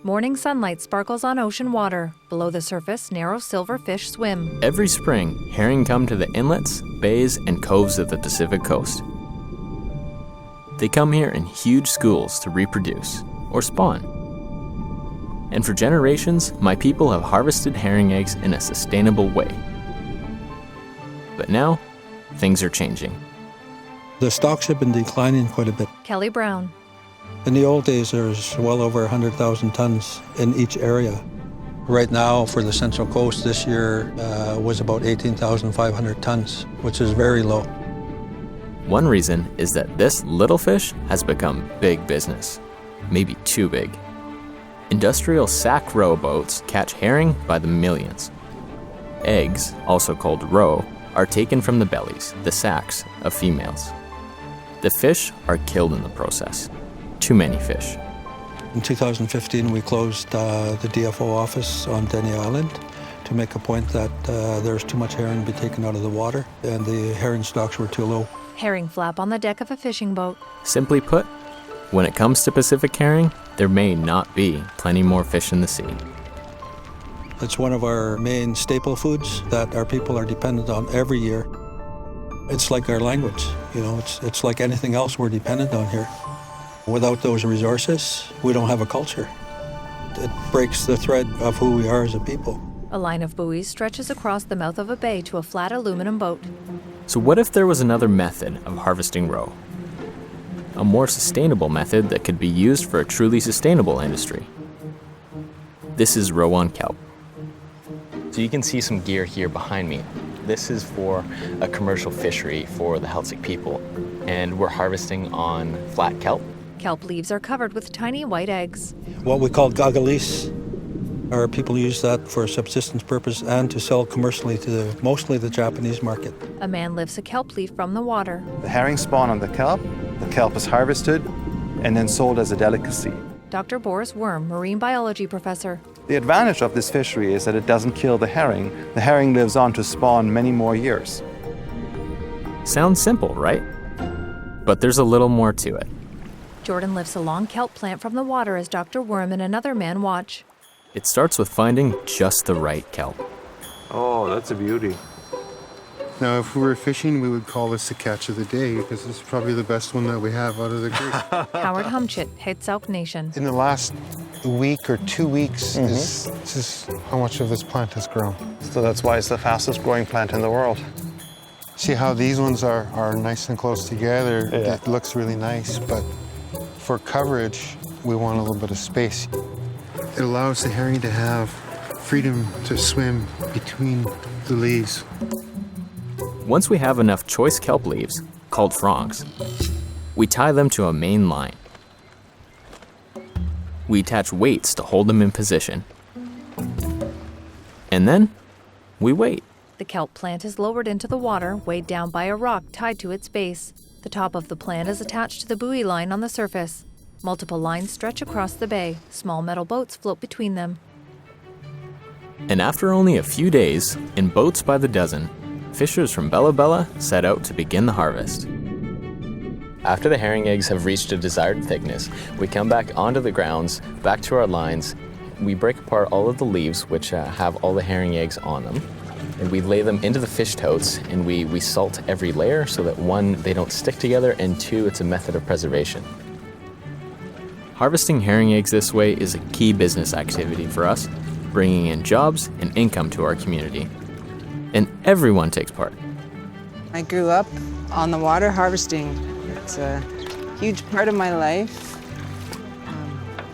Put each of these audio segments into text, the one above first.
Morning sunlight sparkles on ocean water. Below the surface, narrow silver fish swim. Every spring, herring come to the inlets, bays, and coves of the Pacific coast. They come here in huge schools to reproduce or spawn. And for generations, my people have harvested herring eggs in a sustainable way. But now, things are changing. The stocks have been declining quite a bit. Kelly Brown. In the old days, there's well over 100,000 tons in each area. Right now, for the Central Coast, this year was about 18,500 tons, which is very low. One reason is that this little fish has become big business, maybe too big. Industrial sac-roe boats catch herring by the millions. Eggs, also called roe, are taken from the bellies, the sacs, of females. The fish are killed in the process. Too many fish. In 2015, we closed the DFO office on Denny Island to make a point that there's too much herring to be taken out of the water, and the herring stocks were too low. Herring flap on the deck of a fishing boat. Simply put, when it comes to Pacific herring, there may not be plenty more fish in the sea. It's one of our main staple foods that our people are dependent on every year. It's like our language, you know, it's like anything else we're dependent on here. Without those resources, we don't have a culture. It breaks the thread of who we are as a people. A line of buoys stretches across the mouth of a bay to a flat aluminum boat. So what if there was another method of harvesting roe? A more sustainable method that could be used for a truly sustainable industry. This is roe on kelp. So you can see some gear here behind me. This is for a commercial fishery for the Haíță people, and we're harvesting on flat kelp. Kelp leaves are covered with tiny white eggs. What we call gagalis, our people use that for a subsistence purpose and to sell commercially to mostly the Japanese market. A man lifts a kelp leaf from the water. The herring spawn on the kelp is harvested and then sold as a delicacy. Dr. Boris Worm, marine biology professor. The advantage of this fishery is that it doesn't kill the herring. The herring lives on to spawn many more years. Sounds simple, right? But there's a little more to it. Jordan lifts a long kelp plant from the water as Dr. Worm and another man watch. It starts with finding just the right kelp. Oh, that's a beauty. Now, if we were fishing, we would call this the catch of the day because it's probably the best one that we have out of the creek. Howard Haíță zaqv Nation. In the last week or 2 weeks, this is how much of this plant has grown. So that's why it's the fastest growing plant in the world. See how these ones are nice and close together? Yeah. It looks really nice, but for coverage, we want a little bit of space. It allows the herring to have freedom to swim between the leaves. Once we have enough choice kelp leaves, called fronds, we tie them to a main line. We attach weights to hold them in position. And then, we wait. The kelp plant is lowered into the water, weighed down by a rock tied to its base. The top of the plant is attached to the buoy line on the surface. Multiple lines stretch across the bay. Small metal boats float between them. And after only a few days, in boats by the dozen, fishers from Bella Bella set out to begin the harvest. After the herring eggs have reached a desired thickness, we come back onto the grounds, back to our lines. We break apart all of the leaves, which have all the herring eggs on them, and we lay them into the fish totes, and we salt every layer so that one, they don't stick together, and two, it's a method of preservation. Harvesting herring eggs this way is a key business activity for us, bringing in jobs and income to our community. And everyone takes part. I grew up on the water harvesting. It's a huge part of my life.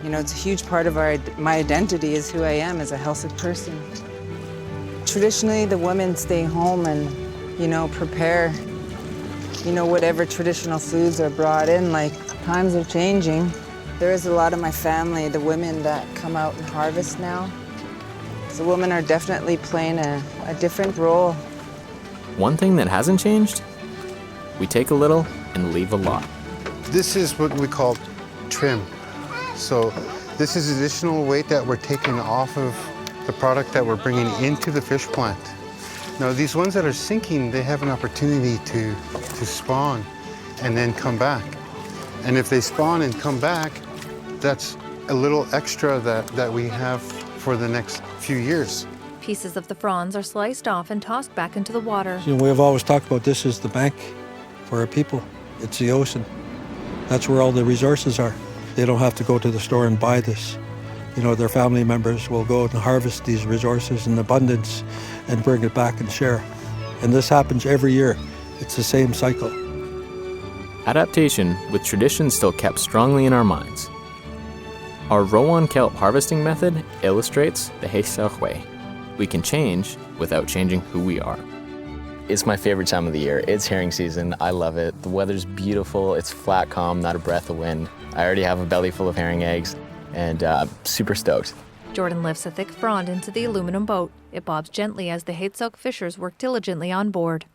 It's a huge part of my identity is who I am as a Haíță person. Traditionally, the women stay home and, prepare, whatever traditional foods are brought in. Like, times are changing. There is a lot of my family, the women that come out and harvest now. So women are definitely playing a different role. One thing that hasn't changed, we take a little and leave a lot. This is what we call trim. So this is additional weight that we're taking off of the product that we're bringing into the fish plant. Now these ones that are sinking, they have an opportunity to spawn and then come back. And if they spawn and come back, that's a little extra that we have for the next few years. Pieces of the fronds are sliced off and tossed back into the water. You know, we have always talked about this as the bank for our people. It's the ocean. That's where all the resources are. They don't have to go to the store and buy this. You know, their family members will go and harvest these resources in abundance and bring it back and share. And this happens every year. It's the same cycle. Adaptation with tradition still kept strongly in our minds. Our roe-on kelp harvesting method illustrates the Haíță zaqv. We can change without changing who we are. It's my favorite time of the year. It's herring season. I love it. The weather's beautiful. It's flat, calm, not a breath of wind. I already have a belly full of herring eggs, and super stoked. Jordan lifts a thick frond into the aluminum boat. It bobs gently as the Haíță zaqv fishers work diligently on board.